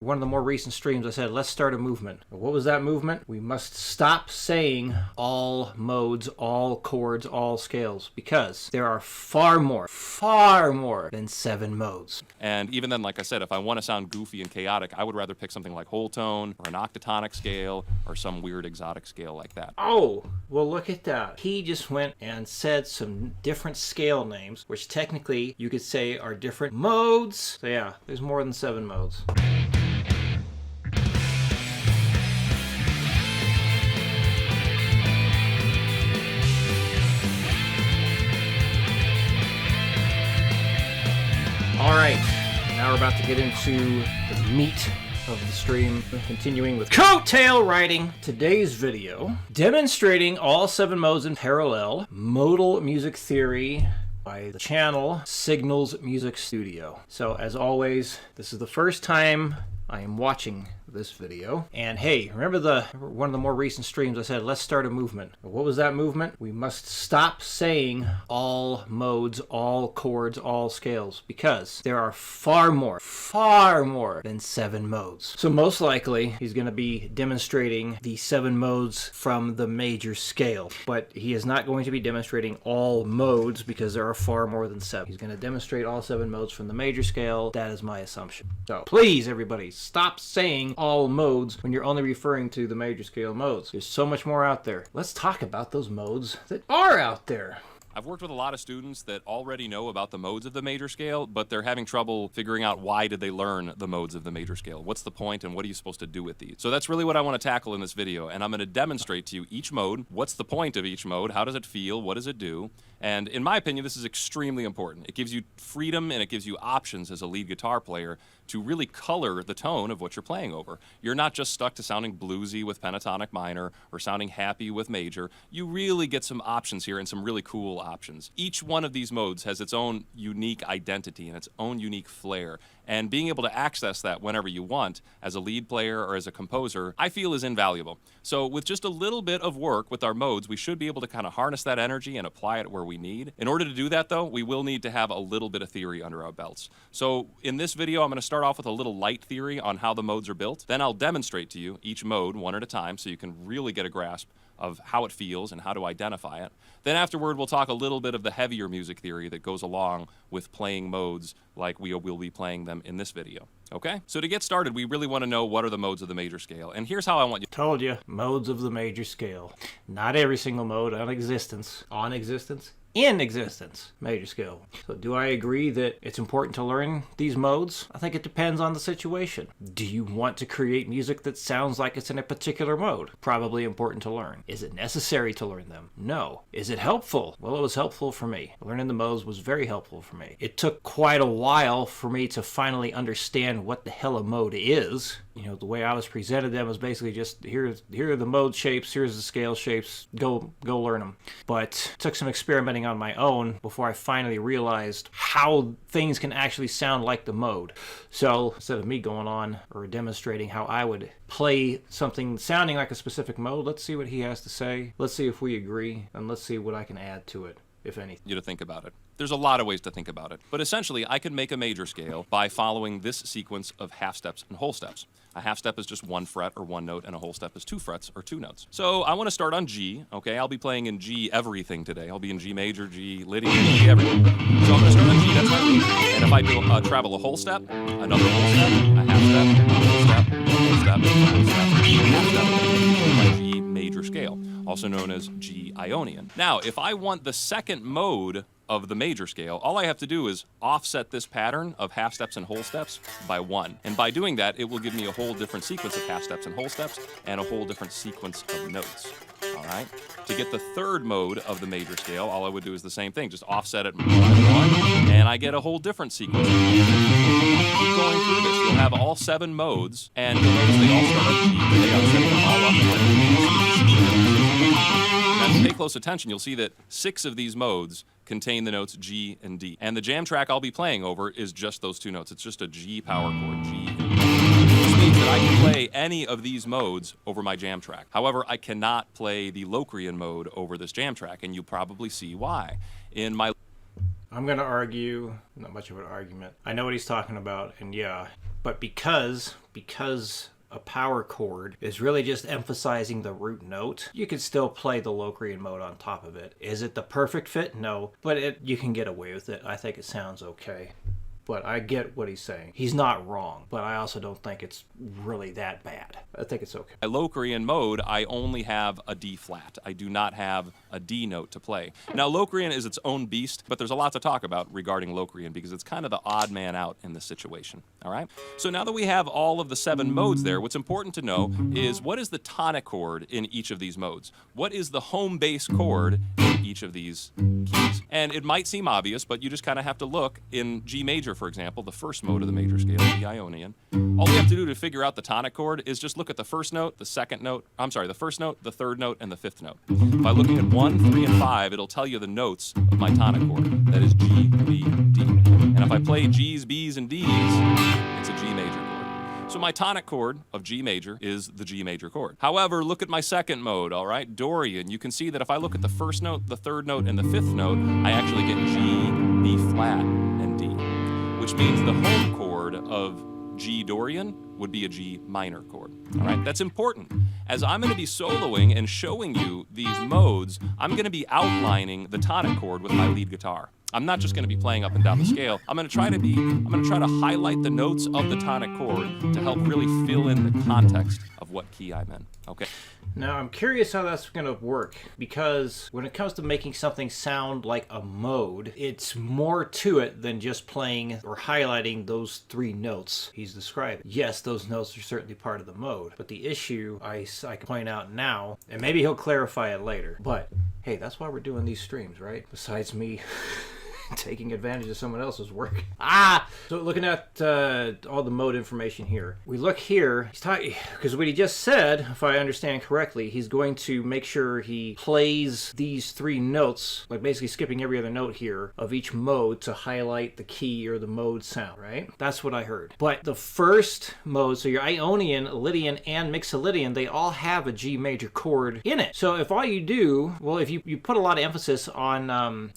one of the more recent streams, I said, let's start a movement. What was that movement? We must stop saying all modes, all chords, all scales, because there are far more than 7 modes. And even then, like I said, if I want to sound goofy and chaotic, I would rather pick something like whole tone or an octatonic scale or some weird exotic scale like that. Oh, well, look at that. He just went and said some different scale names, which technically you could say are different modes. So yeah, there's more than 7 modes. All right, now we're about to get into the meat of the stream, continuing with coattail riding. Today's video, demonstrating all 7 modes in parallel, modal music theory by the channel Signals Music Studio. So as always, this is the first time I am watching this video. And hey, remember one of the more recent streams, I said, let's start a movement. What was that movement? We must stop saying all modes, all chords, all scales, because there are far more than 7 modes. So most likely, he's going to be demonstrating the 7 modes from the major scale, but he is not going to be demonstrating all modes because there are far more than 7. He's going to demonstrate all 7 modes from the major scale. That is my assumption. So please, everybody, stop saying all modes when you're only referring to the major scale modes. There's so much more out there. Let's talk about those modes that are out there. I've worked with a lot of students that already know about the modes of the major scale, but they're having trouble figuring out why did they learn the modes of the major scale. What's the point and what are you supposed to do with these? So that's really what I want to tackle in this video, and I'm going to demonstrate to you each mode. What's the point of each mode? How does it feel? What does it do? And in my opinion, this is extremely important. It gives you freedom and it gives you options as a lead guitar player to really color the tone of what you're playing over. You're not just stuck to sounding bluesy with pentatonic minor or sounding happy with major. You really get some options here and some really cool options. Each one of these modes has its own unique identity and its own unique flair. And being able to access that whenever you want as a lead player or as a composer, I feel is invaluable. So with just a little bit of work with our modes, we should be able to kind of harness that energy and apply it where we need. In order to do that though, we will need to have a little bit of theory under our belts. So in this video, I'm going to start off with a little light theory on how the modes are built. Then I'll demonstrate to you each mode one at a time so you can really get a grasp of how it feels and how to identify it. Then afterward, we'll talk a little bit of the heavier music theory that goes along with playing modes like we will be playing them in this video. Okay? So to get started, we really want to know what are the modes of the major scale. And here's how I want you. Told you, modes of the major scale. Not every single mode in existence, major scale. So do I agree that it's important to learn these modes? I think it depends on the situation. Do you want to create music that sounds like it's in a particular mode? Probably important to learn. Is it necessary to learn them? No. Is it helpful? Well, it was helpful for me. Learning the modes was very helpful for me. It took quite a while for me to finally understand what the hell a mode is. You know, the way I was presented them was basically just here are the mode shapes, here's the scale shapes, go learn them. But it took some experimenting on my own before I finally realized how things can actually sound like the mode. So instead of me going on or demonstrating how I would play something sounding like a specific mode, let's see what he has to say. Let's see if we agree, and let's see what I can add to it, if anything. You to think about it. There's a lot of ways to think about it. But essentially, I can make a major scale by following this sequence of half steps and whole steps. A half step is just 1 fret or 1 note, and a whole step is 2 frets or 2 notes. So I want to start on G, okay? I'll be playing in G everything today. I'll be in G major, G Lydian, G everything. So I'm going to start on G, that's my lead. And if I do travel a whole step, another whole step, a half step, a whole step, a whole step, a whole step, a half step, my G major scale, also known as G Ionian. Now, if I want the second mode of the major scale, all I have to do is offset this pattern of half steps and whole steps by 1. And by doing that, it will give me a whole different sequence of half steps and whole steps and a whole different sequence of notes. All right? To get the third mode of the major scale, all I would do is the same thing, just offset it by 1, and I get a whole different sequence. Keep going through this. You'll have all 7 modes, and you'll notice they all start on G, but they are setting them all up. Now, if you pay close attention, you'll see that 6 of these modes contain the notes G and D. And the jam track I'll be playing over is just those 2 notes. It's just a G power chord, G and D. Which means that I can play any of these modes over my jam track. However, I cannot play the Locrian mode over this jam track, and you'll probably see why. In my I'm going to argue, not much of an argument. I know what he's talking about, and yeah, but because a power chord is really just emphasizing the root note, you could still play the Locrian mode on top of it. Is it the perfect fit? No, but you can get away with it. I think it sounds okay. But I get what he's saying. He's not wrong, but I also don't think it's really that bad. I think it's okay. At Locrian mode, I only have a D flat. I do not have a D note to play. Now, Locrian is its own beast, but there's a lot to talk about regarding Locrian because it's kind of the odd man out in this situation, all right? So now that we have all of the 7 modes there, what's important to know is what is the tonic chord in each of these modes? What is the home base chord in each of these keys? And it might seem obvious, but you just kind of have to look in G major, for example, the first mode of the major scale, the Ionian. All we have to do to figure out the tonic chord is just look at the first note, the second note, the first note, the third note, and the 5th note. By looking at 1, 3, and 5, it'll tell you the notes of my tonic chord. That is G, B, D. And if I play G's, B's, and D's, it's a G major chord. So my tonic chord of G major is the G major chord. However, look at my second mode, all right, Dorian. You can see that if I look at the first note, the third note, and the 5th note, I actually get G, B flat, and D, which means the home chord of G Dorian would be a G minor chord. All right, that's important. As I'm going to be soloing and showing you these modes, I'm going to be outlining the tonic chord with my lead guitar. I'm not just going to be playing up and down the scale. I'm going to try to highlight the notes of the tonic chord to help really fill in the context of what key I'm in. Okay. Now, I'm curious how that's going to work, because when it comes to making something sound like a mode, it's more to it than just playing or highlighting those 3 notes he's describing. Yes, those notes are certainly part of the mode, but the issue I can point out now, and maybe he'll clarify it later, but hey, that's why we're doing these streams, right? Besides me taking advantage of someone else's work. So looking at all the mode information here. We look here, he's talking, because what he just said, if I understand correctly, he's going to make sure he plays these 3 notes, like basically skipping every other note here of each mode to highlight the key or the mode sound, right? That's what I heard. But the first mode, so your Ionian, Lydian, and Mixolydian, they all have a G major chord in it. So if all you do, well, if you put a lot of emphasis on,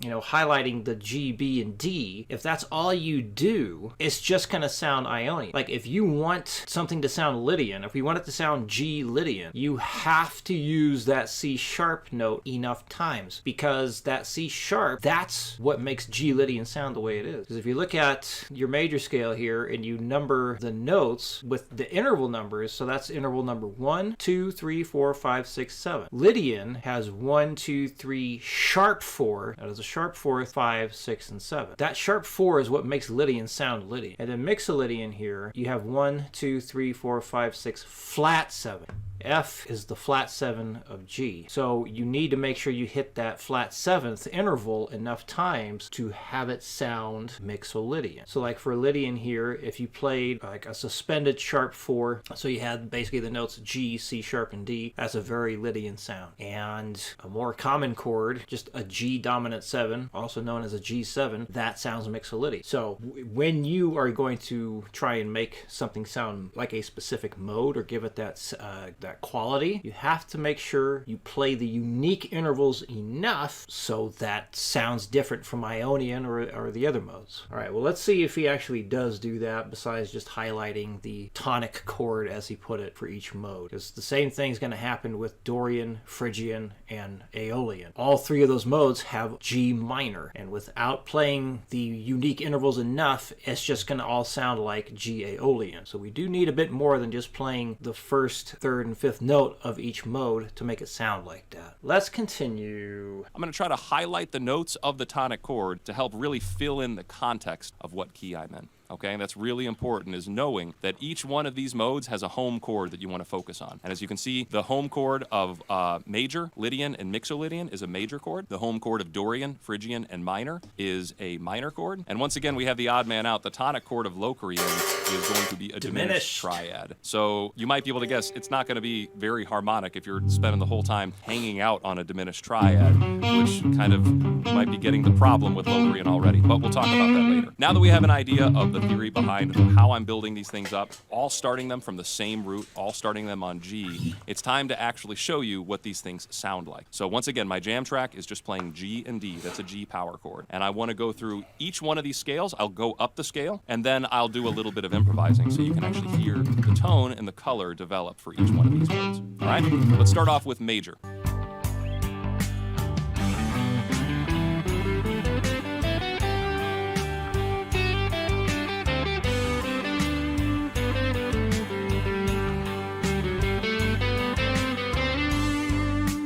highlighting the G, B, and D, if that's all you do, it's just going to sound Ionian. Like if you want something to sound Lydian, if you want it to sound G Lydian, you have to use that C sharp note enough times, because that C sharp, that's what makes G Lydian sound the way it is. Because if you look at your major scale here and you number the notes with the interval numbers, so that's interval number 1, 2, 3, 4, 5, 6, 7. Lydian has 1, 2, 3, sharp 4. That is a sharp 4, 5, 6, and 7. That sharp 4 is what makes Lydian sound Lydian. And then Mixolydian here, you have 1, 2, 3, 4, 5, 6, flat 7. F is the flat 7 of G. So you need to make sure you hit that flat 7th interval enough times to have it sound Mixolydian. So like for Lydian here, if you played like a suspended sharp 4, so you had basically the notes G, C sharp, and D, that's a very Lydian sound. And a more common chord, just a G dominant 7, also known as a G7, that sounds Mixolydian. So when you are going to try and make something sound like a specific mode or give it that quality, you have to make sure you play the unique intervals enough so that sounds different from Ionian or the other modes. All right, well, let's see if he actually does do that besides just highlighting the tonic chord, as he put it, for each mode. Because the same thing's going to happen with Dorian, Phrygian, and Aeolian. All 3 of those modes have G minor, and without playing the unique intervals enough, it's just going to all sound like G Aeolian. So we do need a bit more than just playing the first, third, and 5th note of each mode to make it sound like that. Let's continue. I'm going to try to highlight the notes of the tonic chord to help really fill in the context of what key I'm in. Okay, and that's really important, is knowing that each one of these modes has a home chord that you want to focus on. And as you can see, the home chord of major, Lydian, and Mixolydian is a major chord. The home chord of Dorian, Phrygian, and minor is a minor chord. And once again, we have the odd man out. The tonic chord of Locrian is going to be a diminished triad. So you might be able to guess it's not going to be very harmonic if you're spending the whole time hanging out on a diminished triad, which kind of might be getting the problem with Locrian already. But we'll talk about that later. Now that we have an idea of the the theory behind how I'm building these things up, all starting them from the same root, all starting them on G. It's time to actually show you what these things sound like. So once again, my jam track is just playing G and D. That's a G power chord. And I want to go through each one of these scales. I'll go up the scale, and then I'll do a little bit of improvising so you can actually hear the tone and the color develop for each one of these notes. All right? Let's start off with major.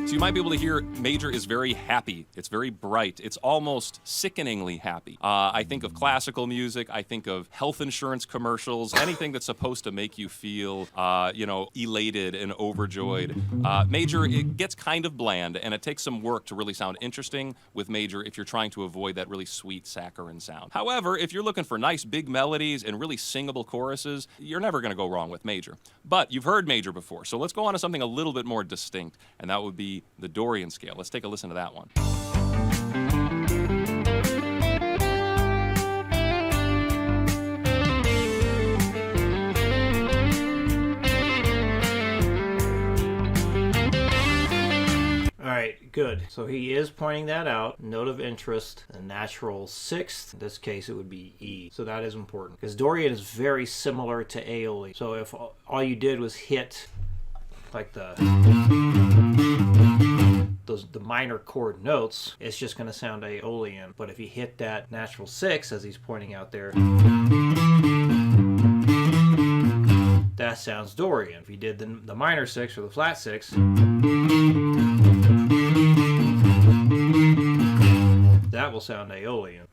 You might be able to hear major is very happy. It's very bright. It's almost sickeningly happy. I think of classical music. I think of health insurance commercials. Anything that's supposed to make you feel, elated and overjoyed. Major, it gets kind of bland, and it takes some work to really sound interesting with major if you're trying to avoid that really sweet saccharine sound. However, if you're looking for nice big melodies and really singable choruses, you're never going to go wrong with major. But you've heard major before, so let's go on to something a little bit more distinct, and that would be the Dorian scale. Let's take a listen to that one. All right, good. So he is pointing that out. Note of interest, a natural sixth. In this case, it would be E. So that is important because Dorian is very similar to Aeolian. So if all you did was hit like the minor chord notes, it's just going to sound Aeolian. But if you hit that natural six, as he's pointing out there, that sounds Dorian. If you did the minor six or the flat six, that will sound Aeolian.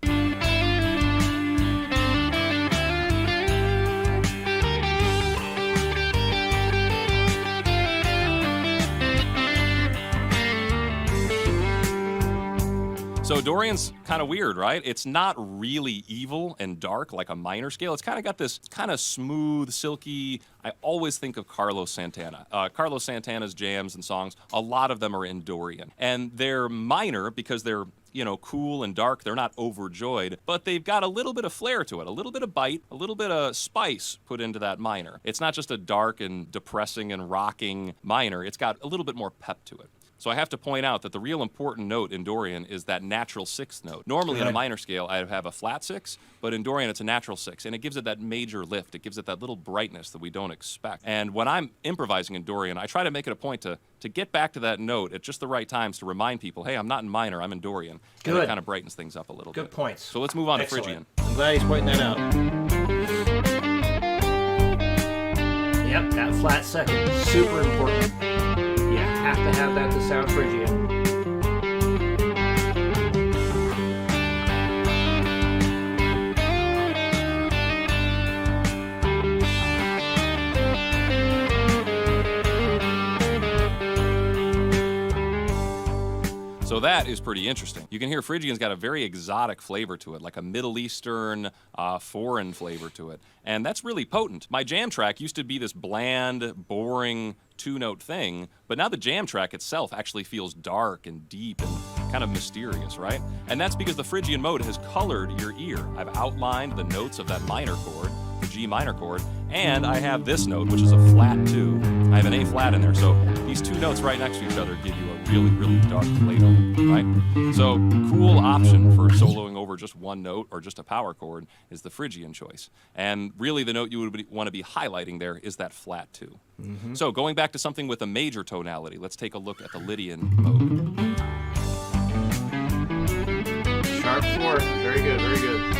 So Dorian's kind of weird, right? It's not really evil and dark like a minor scale. It's kind of got this kind of smooth, silky. I always think of Carlos Santana. Carlos Santana's jams and songs, a lot of them are in Dorian. And they're minor because they're, cool and dark. They're not overjoyed, but they've got a little bit of flair to it, a little bit of bite, a little bit of spice put into that minor. It's not just a dark and depressing and rocking minor. It's got a little bit more pep to it. So I have to point out that the real important note in Dorian is that natural sixth note. Normally in a minor scale, I have a flat six, but in Dorian it's a natural six, and it gives it that major lift. It gives it that little brightness that we don't expect. And when I'm improvising in Dorian, I try to make it a point to get back to that note at just the right times to remind people, hey, I'm not in minor, I'm in Dorian. Good. And it kind of brightens things up a little bit. Good points. So let's move on Excellent. to Phrygian. I'm glad he's pointing that out. Yep, that flat second, super important. You have to have that to sound Phrygian. So that is pretty interesting. You can hear Phrygian's got a very exotic flavor to it, like a Middle Eastern, foreign flavor to it. And that's really potent. My jam track used to be this bland, boring, two-note thing, but now the jam track itself actually feels dark and deep and kind of mysterious, right? And that's because the Phrygian mode has colored your ear. I've outlined the notes of that minor chord, the G minor chord, and I have this note, which is a flat 2. I have an A flat in there, so these two notes right next to each other give you a really, really dark flavor, right? So cool option for soloing over just one note or just a power chord is the Phrygian choice. And really the note you would want to be highlighting there is that flat 2. Mm-hmm. So going back to something with a major tonality, let's take a look at the Lydian mode. Sharp 4. Very good, very good.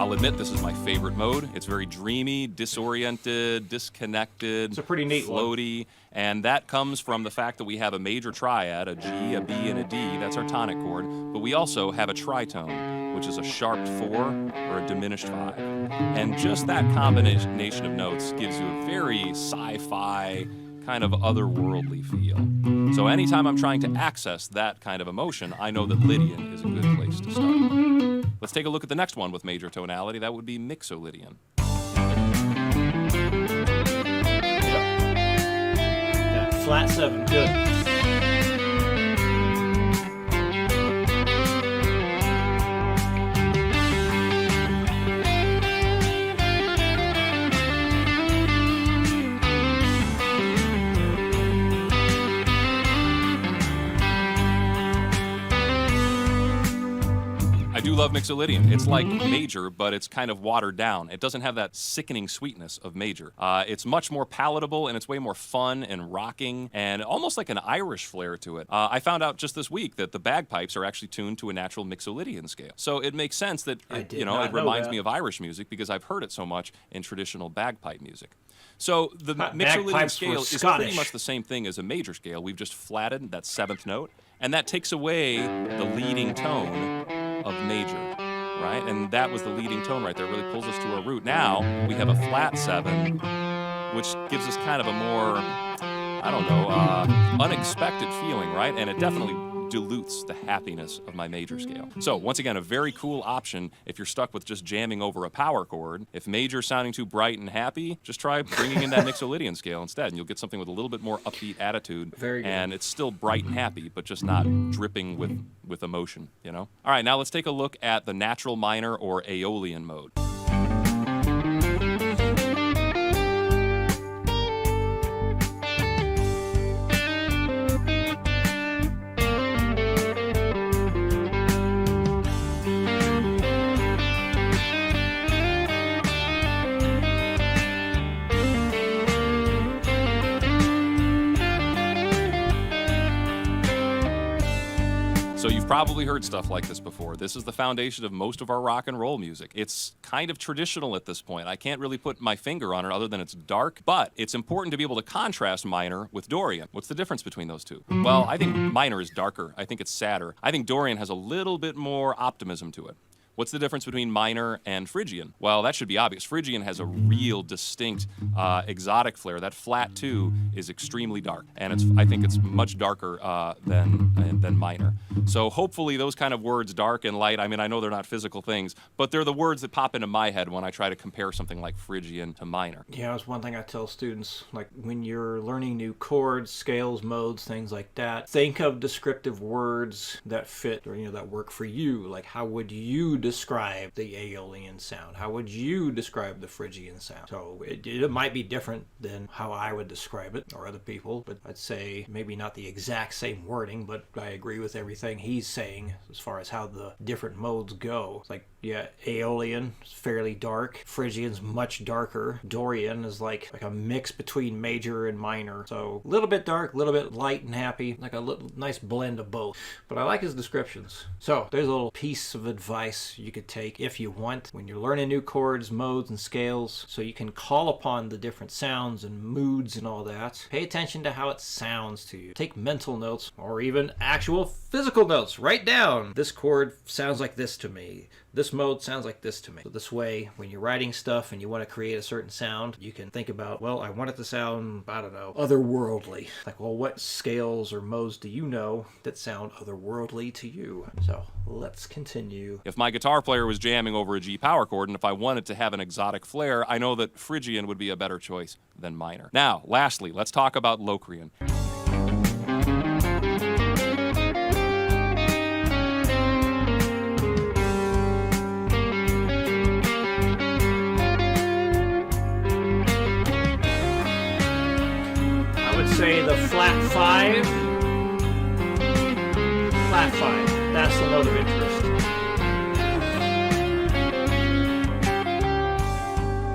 I'll admit this is my favorite mode. It's very dreamy, disoriented, disconnected, it's a pretty neat floaty, and that comes from the fact that we have a major triad, a G, a B, and a D. That's our tonic chord. But we also have a tritone, which is a sharp 4 or a diminished 5. And just that combination of notes gives you a very sci-fi kind of otherworldly feel. So anytime I'm trying to access that kind of emotion, I know that Lydian is a good place to start. Let's take a look at the next one with major tonality. That would be Mixolydian. Yep. Flat 7, good. I do love Mixolydian. It's like major, but it's kind of watered down. It doesn't have that sickening sweetness of major. It's much more palatable, and it's way more fun and rocking, and almost like an Irish flair to it. I found out just this week that the bagpipes are actually tuned to a natural Mixolydian scale. So it makes sense that it reminds me of Irish music because I've heard it so much in traditional bagpipe music. So the Mixolydian scale is pretty much the same thing as a major scale. We've just flattened that 7th note, and that takes away the leading tone of major, right? And that was the leading tone right there. It really pulls us to our root. Now we have a flat 7, which gives us kind of a more, unexpected feeling, right? And it definitely dilutes the happiness of my major scale. So once again, a very cool option if you're stuck with just jamming over a power chord. If major's sounding too bright and happy, just try bringing in that Mixolydian scale instead, and you'll get something with a little bit more upbeat attitude. Very good. And it's still bright and happy, but just not dripping with emotion, you know? All right, now let's take a look at the natural minor or Aeolian mode. So you've probably heard stuff like this before. This is the foundation of most of our rock and roll music. It's kind of traditional at this point. I can't really put my finger on it other than it's dark, but it's important to be able to contrast minor with Dorian. What's the difference between those two? Well, I think minor is darker. I think it's sadder. I think Dorian has a little bit more optimism to it. What's the difference between minor and Phrygian? Well, that should be obvious. Phrygian has a real distinct exotic flair. That flat 2 is extremely dark, and I think it's much darker than minor. So hopefully those kind of words, dark and light, I mean, I know they're not physical things, but they're the words that pop into my head when I try to compare something like Phrygian to minor. Yeah, it's one thing I tell students, like when you're learning new chords, scales, modes, things like that, think of descriptive words that fit or, that work for you. Like, how would you describe the Aeolian sound? How would you describe the Phrygian sound? So it might be different than how I would describe it or other people, but I'd say maybe not the exact same wording, but I agree with everything he's saying as far as how the different modes go. It's like, yeah, Aeolian is fairly dark. Phrygian's much darker. Dorian is like a mix between major and minor. So a little bit dark, a little bit light and happy, like a little nice blend of both. But I like his descriptions. So there's a little piece of advice you could take if you want when you're learning new chords, modes, and scales, so you can call upon the different sounds and moods and all that. Pay attention to how it sounds to you. Take mental notes or even actual physical notes. Write down, this chord sounds like this to me. This mode sounds like this to me. So this way, when you're writing stuff and you want to create a certain sound, you can think about, well, I want it to sound, I don't know, otherworldly. Like, well, what scales or modes do you know that sound otherworldly to you? So let's continue. If my guitar player was jamming over a G power chord, and if I wanted to have an exotic flair, I know that Phrygian would be a better choice than minor. Now, lastly, let's talk about Locrian. Say the flat 5. Flat 5. That's the note of interest.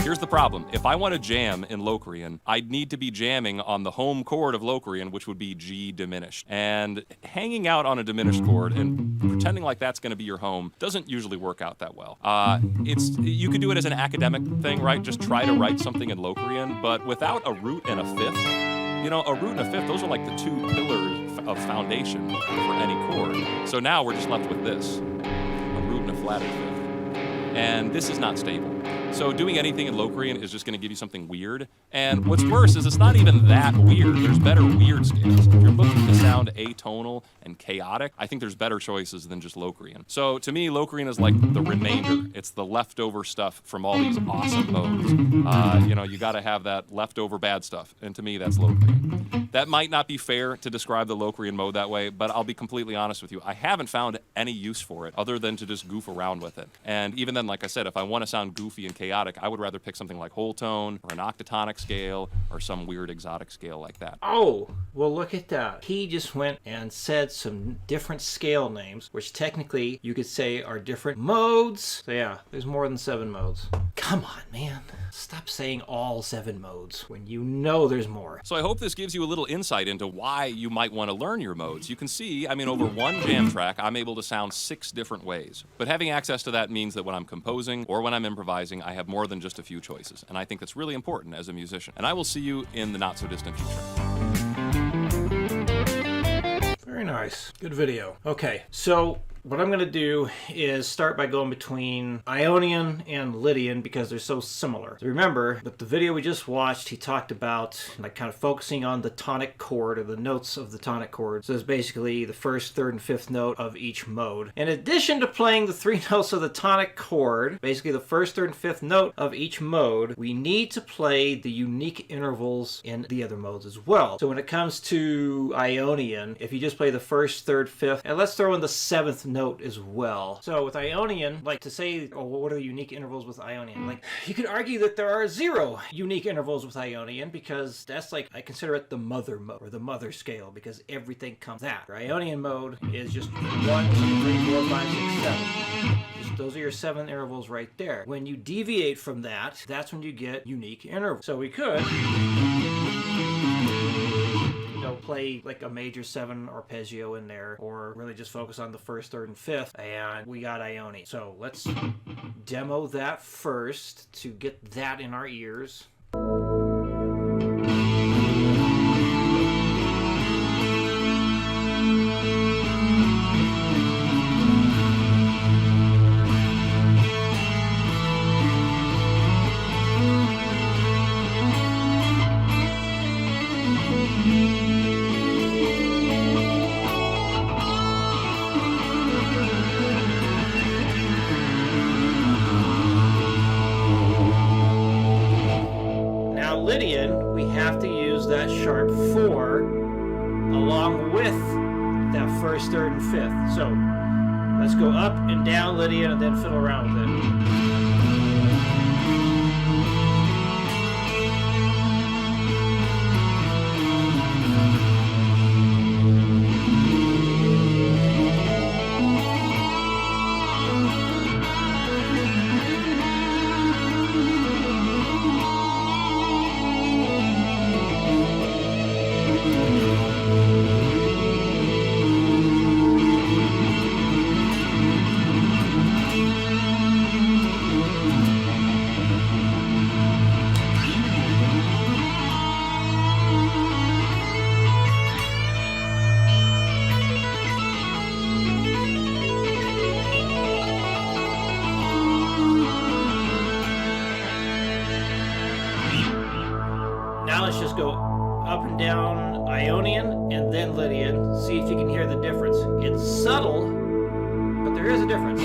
Here's the problem. If I want to jam in Locrian, I'd need to be jamming on the home chord of Locrian, which would be G diminished. And hanging out on a diminished chord and pretending like that's going to be your home doesn't usually work out that well. You could do it as an academic thing, right? Just try to write something in Locrian, but without a root and a fifth, a root and a fifth, those are like the two pillars of foundation for any chord. So now we're just left with this, a root and a flatted fifth. and this is not stable. So doing anything in Locrian is just going to give you something weird. And what's worse is it's not even that weird. There's better weird scales. If you're looking to sound atonal and chaotic, I think there's better choices than just Locrian. So to me, Locrian is like the remainder. It's the leftover stuff from all these awesome modes. You got to have that leftover bad stuff. And to me, that's Locrian. That might not be fair to describe the Locrian mode that way, but I'll be completely honest with you. I haven't found any use for it other than to just goof around with it. And even then, like I said, if I want to sound goofy and chaotic, I would rather pick something like whole tone or an octatonic scale or some weird exotic scale like that. Oh, well, look at that. He just went and said some different scale names, which technically you could say are different modes. So yeah, there's more than 7 modes. Come on, man. Stop saying all 7 modes when you know there's more. So I hope this gives you a little insight into why you might want to learn your modes. You can see, over one jam track, I'm able to sound 6 different ways. But having access to that means that when I'm composing or when I'm improvising, I have more than just a few choices. And I think that's really important as a musician. And I will see you in the not-so-distant future. Very nice. Good video. Okay, so what I'm going to do is start by going between Ionian and Lydian because they're so similar. So remember, with the video we just watched, he talked about kind of focusing on the tonic chord or the notes of the tonic chord. So it's basically the first, third, and fifth note of each mode. In addition to playing the 3 notes of the tonic chord, basically the first, third, and fifth note of each mode, we need to play the unique intervals in the other modes as well. So when it comes to Ionian, if you just play the first, third, fifth, and let's throw in the 7th note as well. So with Ionian, to say, what are the unique intervals with Ionian? You could argue that there are 0 unique intervals with Ionian because that's I consider it the mother mode or the mother scale because everything comes that. The Ionian mode is just 1, 2, 3, 4, 5, 6, 7. Those are your 7 intervals right there. When you deviate from that, that's when you get unique intervals. So we could play a major 7 arpeggio in there, or really just focus on the first, third, and fifth, and we got Ionian. So let's demo that first to get that in our ears. Lydian, we have to use that sharp 4 along with that first, third, and fifth. So let's go up and down Lydian and then fiddle around with it. Now let's just go up and down Ionian and then Lydian. See if you can hear the difference. It's subtle, but there is a difference.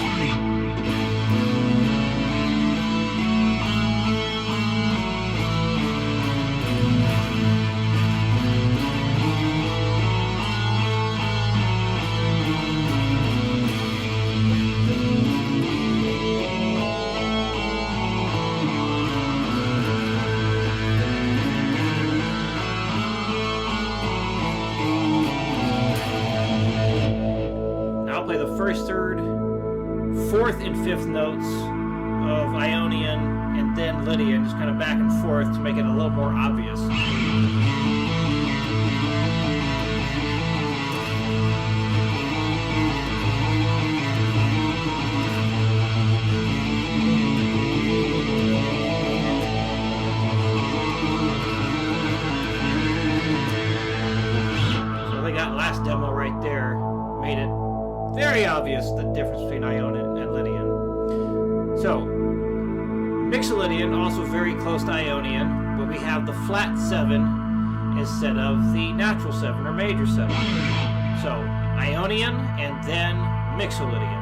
Play the first, third, fourth, and fifth notes of Ionian and then Lydian, just kind of back and forth to make it a little more obvious. So they got last demo right there, made it very obvious the difference between Ionian and Lydian. So, Mixolydian, also very close to Ionian, but we have the flat 7 instead of the natural 7 or major 7. So, Ionian and then Mixolydian.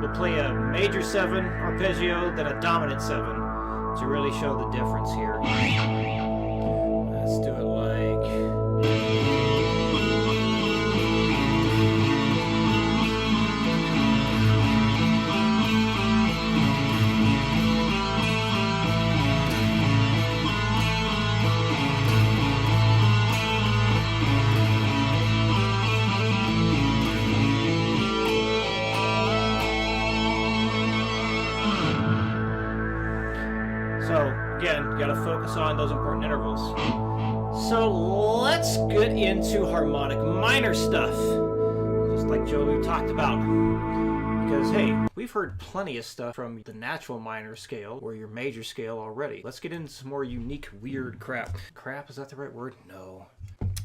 We'll play a major 7 arpeggio, then a dominant 7 to really show the difference here. Let's do it like... So, again, you gotta focus on those important intervals. So, let's get into harmonic minor stuff, just like Joe talked about. Because, hey, we've heard plenty of stuff from the natural minor scale or your major scale already. Let's get into some more unique, weird crap. Crap, is that the right word? No.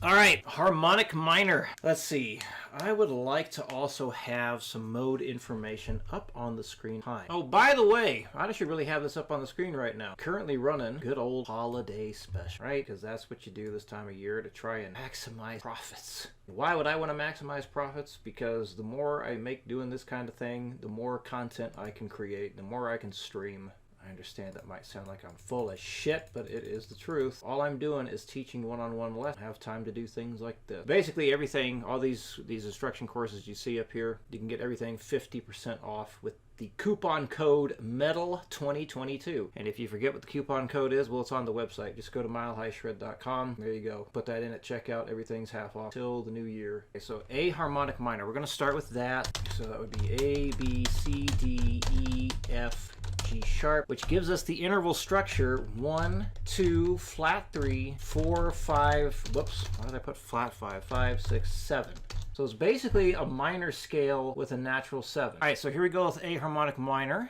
Alright, harmonic minor. Let's see. I would like to also have some mode information up on the screen. Hi. Oh, by the way, I should really have this up on the screen right now. Currently running good old holiday special, right? Because that's what you do this time of year to try and maximize profits. Why would I want to maximize profits? Because the more I make doing this kind of thing, the more content I can create, the more I can stream. I understand that might sound like I'm full of shit, but it is the truth. All I'm doing is teaching one-on-one lessons. I have time to do things like this. Basically everything, all these instruction courses you see up here, you can get everything 50% off with the coupon code METAL2022. And if you forget what the coupon code is, well, it's on the website. Just go to milehighshred.com. There you go. Put that in at checkout. Everything's half off till the new year. Okay, so A harmonic minor. We're going to start with that. So that would be A, B, C, D, E, F, G sharp, which gives us the interval structure 1, 2, flat 3, 4, 5, whoops, why did I put flat 5, 5, 6, 7. So it's basically a minor scale with a natural 7. All right, so here we go with A harmonic minor.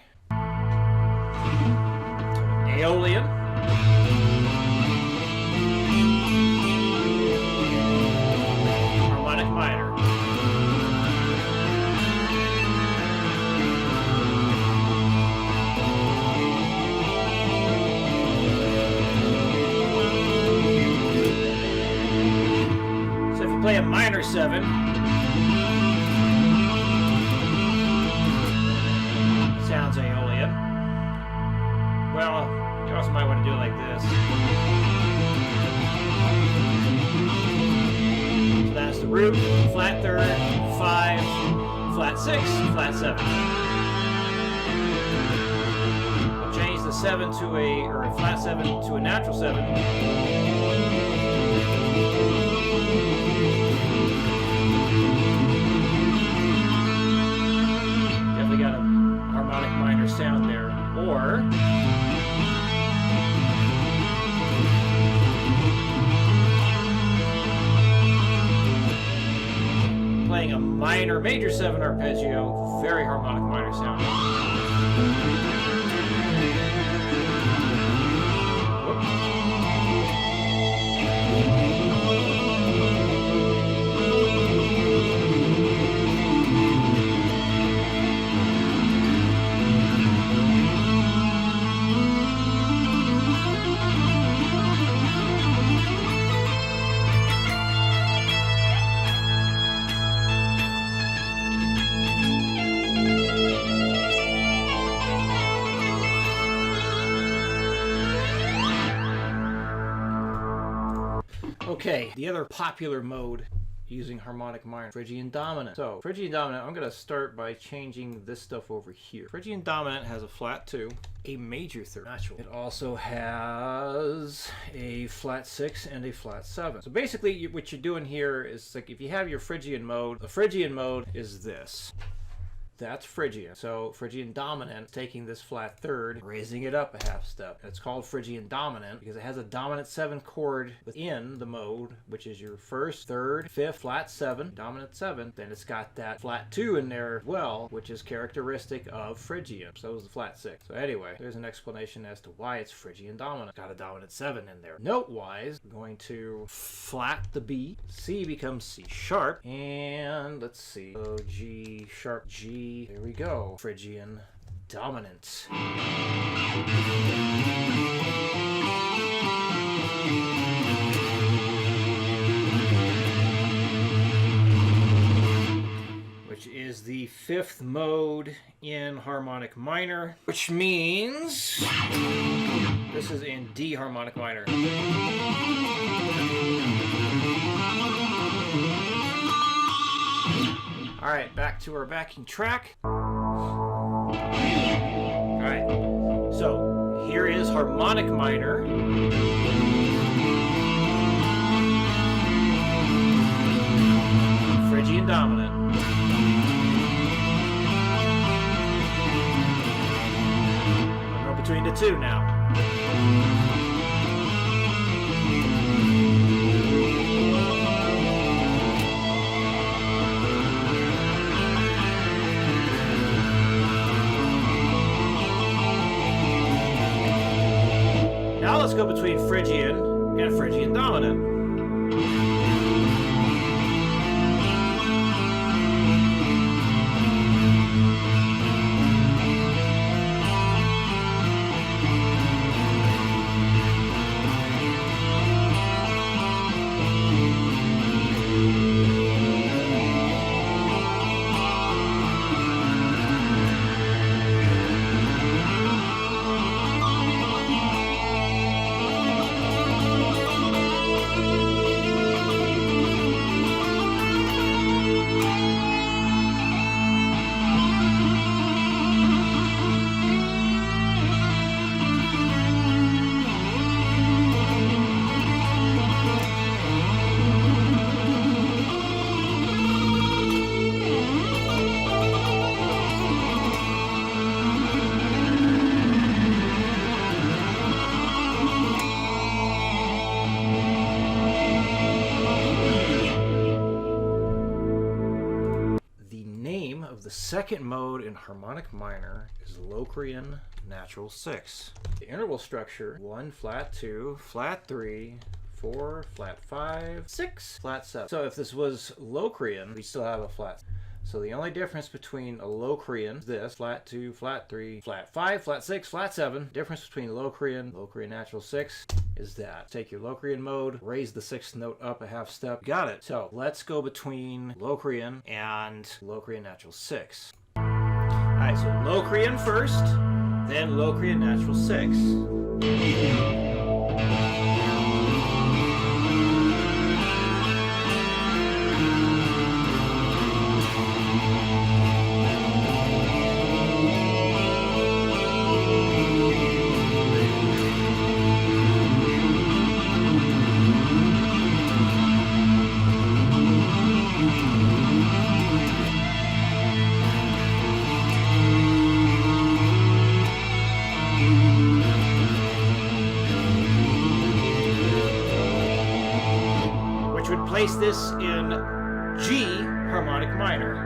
Aeolian. Harmonic minor. So if you play a minor 7, sounds Aeolian. Well, you also might want to do it like this. So that's the root, flat 3rd, 5, flat 6, flat 7. We'll change the 7 to a flat 7 to a natural 7. Definitely got a harmonic minor sound there. Or playing a minor major 7 arpeggio, very harmonic minor sound. Okay, the other popular mode using harmonic minor, Phrygian dominant. So Phrygian dominant, I'm going to start by changing this stuff over here. Phrygian dominant has a flat 2, a major 3rd natural. It also has a flat 6 and a flat 7. So basically what you're doing here is like if you have your Phrygian mode, the Phrygian mode is this. That's Phrygian. So Phrygian dominant, taking this flat 3rd, raising it up a half step. It's called Phrygian dominant because it has a dominant 7 chord within the mode, which is your 1st, 3rd, 5th, flat 7, dominant 7. Then it's got that flat 2 in there as well, which is characteristic of Phrygian. So is the flat 6. So anyway, there's an explanation as to why it's Phrygian dominant. Got a dominant 7 in there. Note-wise, we're going to flat the B. C becomes C sharp. And let's see. So G sharp G. There we go. Phrygian dominant. Which is the 5th mode in harmonic minor, which means this is in D harmonic minor. All right, back to our backing track. All right, so here is harmonic minor. Phrygian dominant. I'll go between the two now. Now let's go between Phrygian and Phrygian dominant. The second mode in harmonic minor is Locrian natural 6. The interval structure: 1 flat 2 flat 3 4 flat 5 6 flat 7. So if this was Locrian, we still have a flat. So the only difference between a Locrian, this flat 2 flat 3 flat 5 flat 6 flat 7, difference between Locrian natural 6 is that. Take your Locrian mode, raise the 6th note up a half step. Got it. So let's go between Locrian and Locrian natural 6. Alright, so Locrian first, then Locrian natural 6. Place this in G harmonic minor.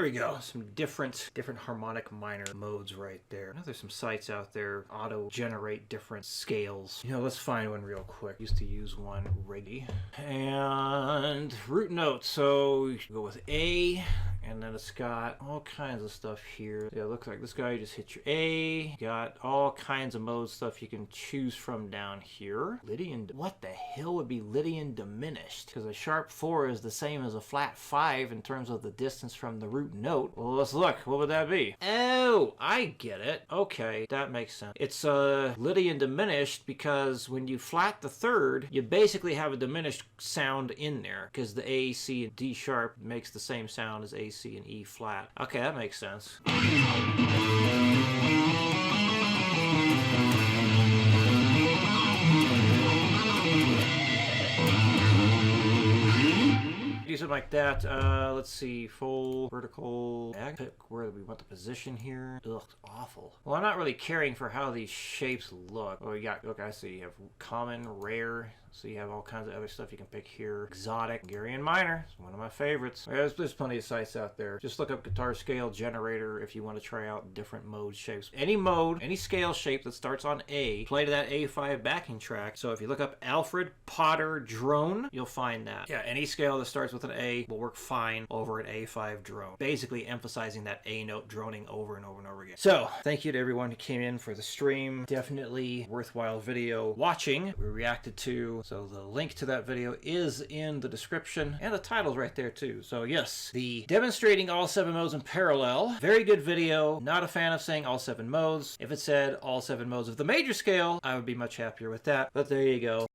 we go. Some different harmonic minor modes right there. I know there's some sites out there auto-generate different scales. You know, let's find one real quick. Used to use one regularly. And root notes. So you go with A, and then it's got all kinds of stuff here. Yeah, it looks like this guy, you just hit your A. Got all kinds of mode stuff you can choose from down here. Lydian, what the hell would be Lydian diminished? Because a sharp 4 is the same as a flat 5 in terms of the distance from the root note. Well, let's look. What would that be? Oh, I get it. Okay, that makes sense. It's Lydian diminished because when you flat the third, you basically have a diminished sound in there because the A, C, and D sharp makes the same sound as A, C, and E flat. Okay, that makes sense. Do something like that. Let's see. Full vertical. Pick where we want the position here. Ugh, awful. Well, I'm not really caring for how these shapes look. Oh, you got, look, I see. You have common, rare. So you have all kinds of other stuff you can pick here. Exotic, Hungarian minor. It's one of my favorites. There's plenty of sites out there. Just look up guitar scale generator if you want to try out different mode shapes. Any mode, any scale shape that starts on A, play to that A5 backing track. So if you look up Alfred Potter drone, you'll find that. Yeah, any scale that starts with an A will work fine over an A5 drone. Basically emphasizing that A note droning over and over and over again. So thank you to everyone who came in for the stream. Definitely worthwhile video watching. We reacted to. So the link to that video is in the description, and the title's right there too. So yes, the demonstrating all 7 modes in parallel. Very good video. Not a fan of saying all 7 modes. If it said all 7 modes of the major scale, I would be much happier with that. But there you go.